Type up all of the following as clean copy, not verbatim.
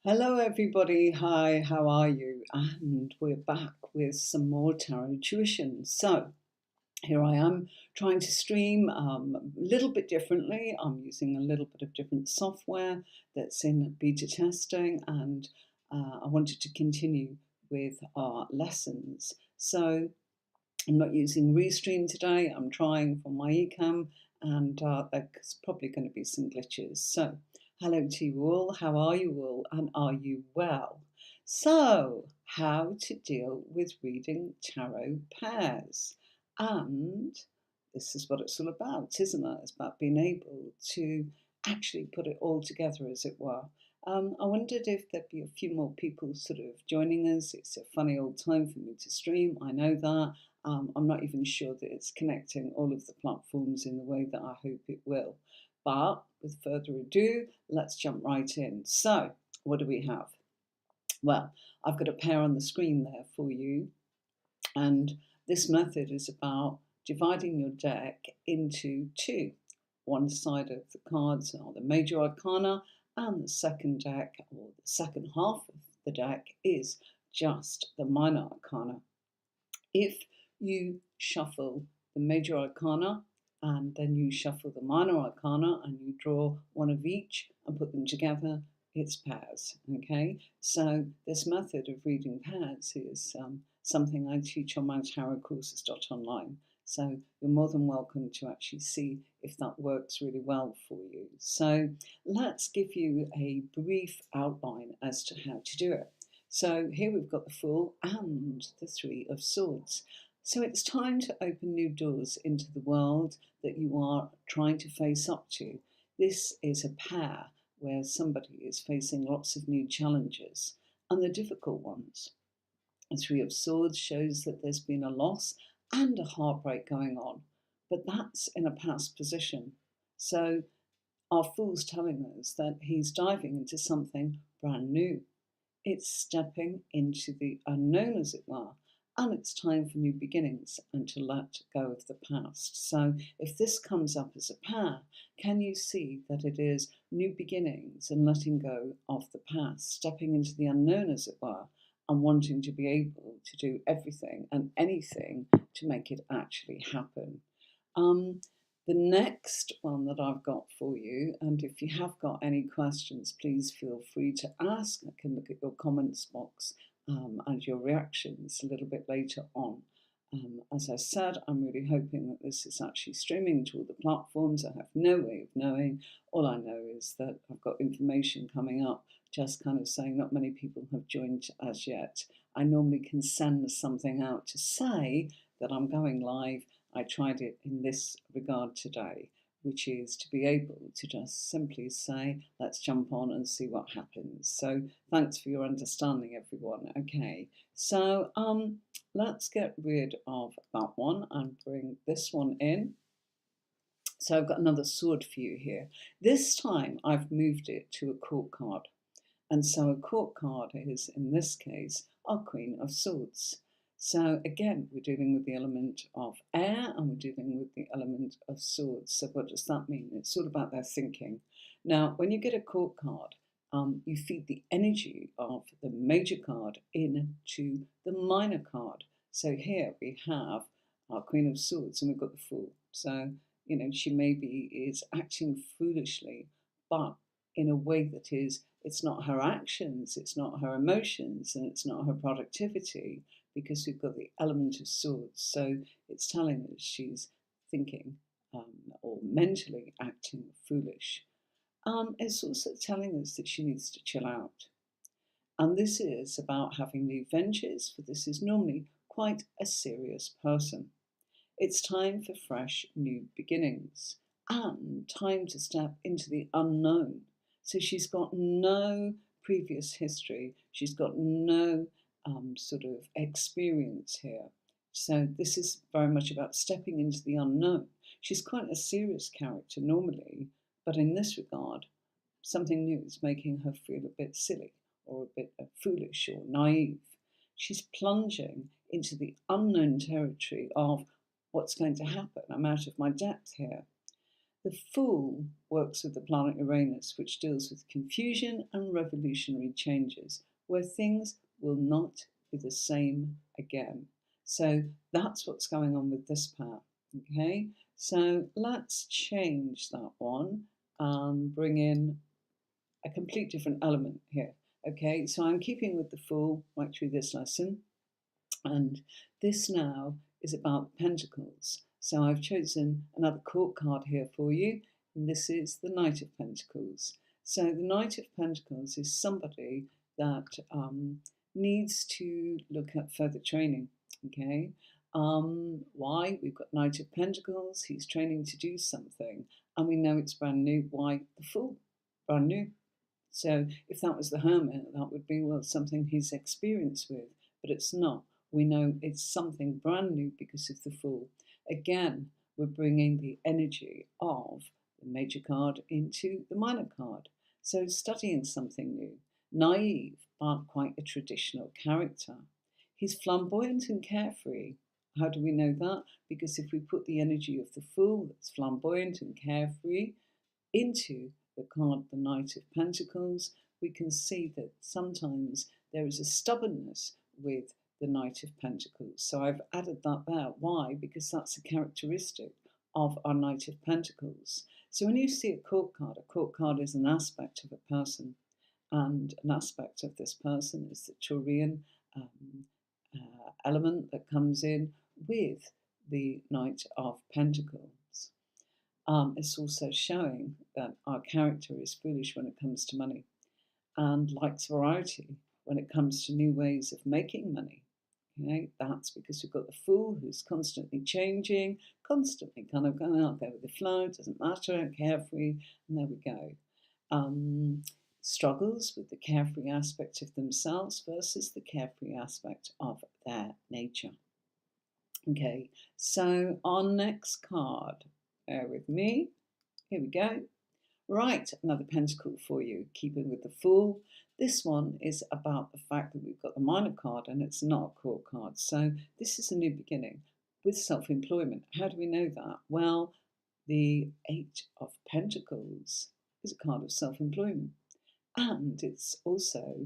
Hello, everybody. Hi, how are you? And we're back with some more tarot tuition. So here I am trying to stream a little bit differently. I'm using a little bit of different software that's in beta testing, and I wanted to continue with our lessons. So I'm not using Restream today. I'm trying from my Ecamm, and there's probably going to be some glitches. So, hello to you all. How are you all? And are you well? So, how to deal with reading tarot pairs. And this is what it's all about, isn't it? It's about being able to actually put it all together, as it were. I wondered if there'd be a few more people sort of joining us. It's a funny old time for me to stream, I know that. I'm not even sure that it's connecting all of the platforms in the way that I hope it will. But with further ado, let's jump right in. So, what do we have? Well, I've got a pair on the screen there for you, and this method is about dividing your deck into two. One side of the cards are the major arcana, and the second deck, or the second half of the deck, is just the minor arcana. If you shuffle the major arcana and then you shuffle the minor arcana and you draw one of each and put them together, it's pairs. Okay, so this method of reading pairs is something I teach on my tarotcourses.online. So you're more than welcome to actually see if that works really well for you. So let's give you a brief outline as to how to do it. So here we've got the Fool and the Three of Swords. So it's time to open new doors into the world that you are trying to face up to. This is a pair where somebody is facing lots of new challenges and the difficult ones. The Three of Swords shows that there's been a loss and a heartbreak going on, but that's in a past position. So our Fool's telling us that he's diving into something brand new. It's stepping into the unknown, as it were, and it's time for new beginnings and to let go of the past. So, if this comes up as a pair, can you see that it is new beginnings and letting go of the past, stepping into the unknown, as it were, and wanting to be able to do everything and anything to make it actually happen? Um, the next one that I've got for you, and if you have got any questions, please feel free to ask. I can look at your comments box and your reactions a little bit later on. As I said, I'm really hoping that this is actually streaming to all the platforms. I have no way of knowing. All I know is that I've got information coming up, just kind of saying not many people have joined as yet. I normally can send something out to say that I'm going live. I tried it in this regard today, which is to be able to just simply say, let's jump on and see what happens. So thanks for your understanding, everyone. Okay, so let's get rid of that one and bring this one in. So I've got another sword for you here. This time I've moved it to a court card. And so a court card is, in this case, our Queen of Swords. So again, we're dealing with the element of air and we're dealing with the element of swords. So what does that mean? It's all about their thinking. Now, when you get a court card, you feed the energy of the major card into the minor card. So here we have our Queen of Swords and we've got the Fool. So, you know, she maybe is acting foolishly, but in a way that is, it's not her actions, it's not her emotions, and it's not her productivity, because we've got the element of swords. So it's telling us she's thinking or mentally acting foolish. It's also telling us that she needs to chill out. And this is about having new ventures, for this is normally quite a serious person. It's time for fresh new beginnings and time to step into the unknown. So she's got no previous history, she's got no sort of experience here. So this is very much about stepping into the unknown. She's quite a serious character normally, but in this regard, something new is making her feel a bit silly or a bit foolish or naive. She's plunging into the unknown territory of what's going to happen. I'm out of my depth here. The Fool works with the planet Uranus, which deals with confusion and revolutionary changes, where things will not be the same again. So that's what's going on with this pair. Okay, so let's change that one and bring in a complete different element here. Okay, so I'm keeping with the Fool right through this lesson, and this now is about Pentacles. So I've chosen another court card here for you, and this is the Knight of Pentacles. So the Knight of Pentacles is somebody that needs to look at further training. Okay, why? We've got Knight of Pentacles, he's training to do something, and we know it's brand new. Why? The Fool, brand new. So if that was the Hermit, that would be, well, something he's experienced with, but it's not. We know it's something brand new because of the Fool. Again, we're bringing the energy of the major card into the minor card. So studying something new. Naive, but quite a traditional character. He's flamboyant and carefree. How do we know that? Because if we put the energy of the Fool, that's flamboyant and carefree, into the card, the Knight of Pentacles, we can see that sometimes there is a stubbornness with the Knight of Pentacles. So I've added that there. Why? Because that's a characteristic of our Knight of Pentacles. So when you see a court card is an aspect of a person, and an aspect of this person is the Taurian element that comes in with the Knight of Pentacles. It's also showing that our character is foolish when it comes to money and likes variety when it comes to new ways of making money. Okay? That's because we've got the Fool who's constantly changing, constantly kind of going, I'll go with the flow, it doesn't matter, carefree, and there we go. Struggles with the carefree aspect of themselves versus the carefree aspect of their nature. Okay, so our next card, bear with me, here we go. Right, another pentacle for you, keeping with the Fool. This one is about the fact that we've got the minor card and it's not a court card. So this is a new beginning with self-employment. How do we know that? Well, the Eight of Pentacles is a card of self-employment. And it's also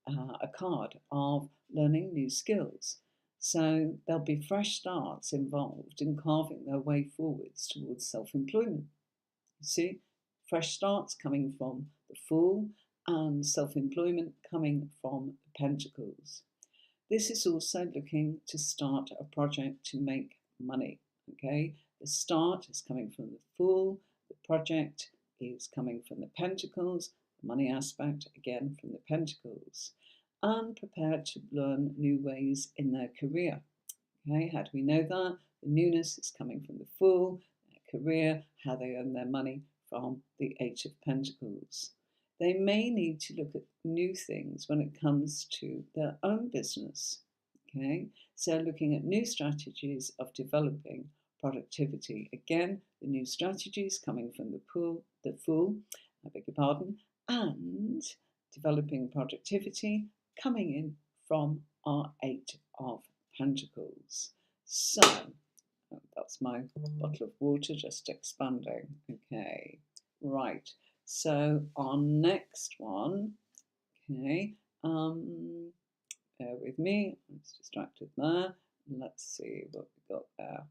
a card of learning new skills. So there'll be fresh starts involved in carving their way forwards towards self-employment. You see, fresh starts coming from the Fool and self-employment coming from the Pentacles. This is also looking to start a project to make money. Okay, the start is coming from the Fool, the project is coming from the Pentacles, the money aspect again from the Pentacles, and prepared to learn new ways in their career. Okay, how do we know that? The newness is coming from the Fool, their career, how they earn their money from the Eight of Pentacles. They may need to look at new things when it comes to their own business. Okay, so looking at new strategies of developing productivity. Again, the new strategies coming from the Fool, I beg your pardon, and developing productivity coming in from our Eight of Pentacles. So that's my bottle of water just expanding. Okay, right. So our next one, okay, bear with me, I was distracted there. Let's see what we got there.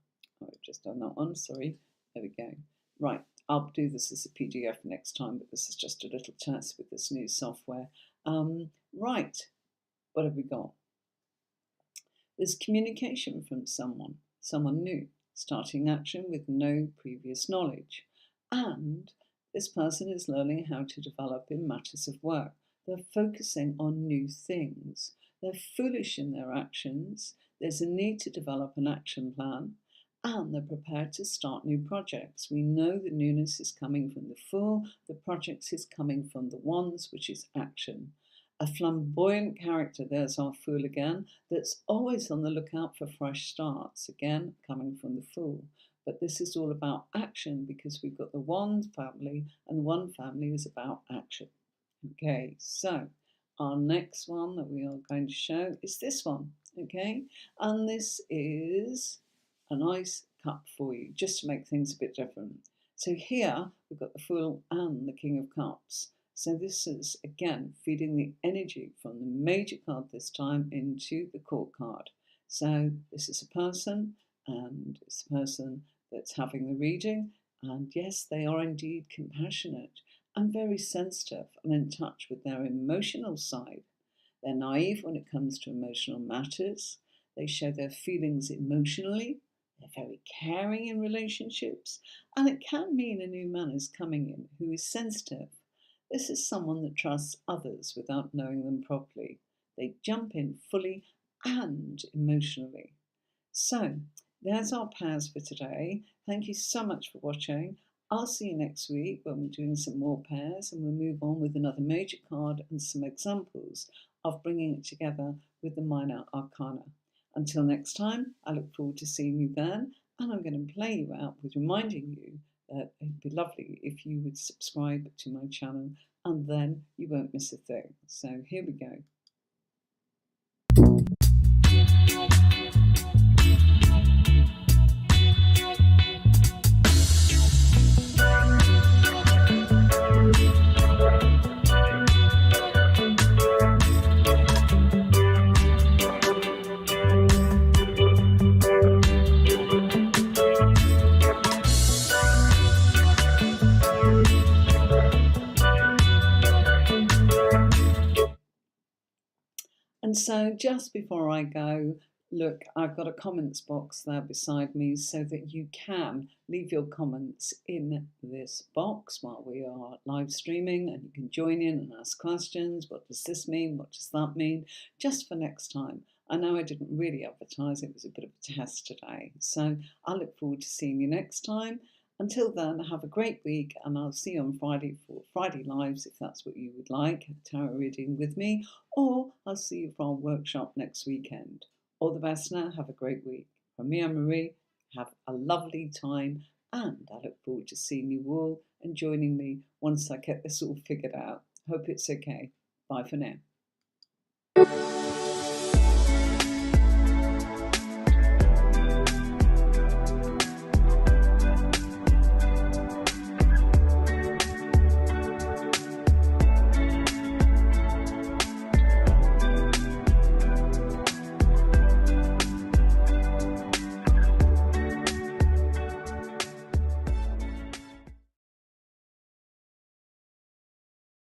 Oh, I've just done that one, sorry. There we go. Right, I'll do this as a PDF next time, but this is just a little test with this new software. Right, what have we got? There's communication from someone new, starting action with no previous knowledge. And this person is learning how to develop in matters of work. They're focusing on new things. They're foolish in their actions. There's a need to develop an action plan. And they're prepared to start new projects. We know the newness is coming from the Fool. The projects is coming from the Wands, which is action. A flamboyant character, there's our Fool again, that's always on the lookout for fresh starts, again, coming from the Fool. But this is all about action because we've got the Wand family, and the Wand family is about action. Okay, so our next one that we are going to show is this one, okay? And this is a nice cup for you, just to make things a bit different. So here we've got the Fool and the King of Cups. So this is, again, feeding the energy from the major card this time into the court card. So this is a person, and it's a person that's having the reading. And yes, they are indeed compassionate and very sensitive and in touch with their emotional side. They're naive when it comes to emotional matters. They show their feelings emotionally. They're very caring in relationships. And it can mean a new man is coming in who is sensitive. This is someone that trusts others without knowing them properly. They jump in fully and emotionally. So, there's our pairs for today. Thank you so much for watching. I'll see you next week when we're doing some more pairs, and we'll move on with another major card and some examples of bringing it together with the minor arcana. Until next time, I look forward to seeing you then, and I'm going to play you out with reminding you that it'd be lovely if you would subscribe to my channel, and then you won't miss a thing. So here we go. And so just before I go, look, I've got a comments box there beside me so that you can leave your comments in this box while we are live streaming, and you can join in and ask questions. What does this mean? What does that mean? Just for next time. I know I didn't really advertise, it was a bit of a test today. So I look forward to seeing you next time. Until then, have a great week, and I'll see you on Friday for Friday Lives if that's what you would like, tarot reading with me, or I'll see you for our workshop next weekend. All the best now, have a great week. From me, Anne-Marie, have a lovely time, and I look forward to seeing you all and joining me once I get this all figured out. Hope it's okay. Bye for now.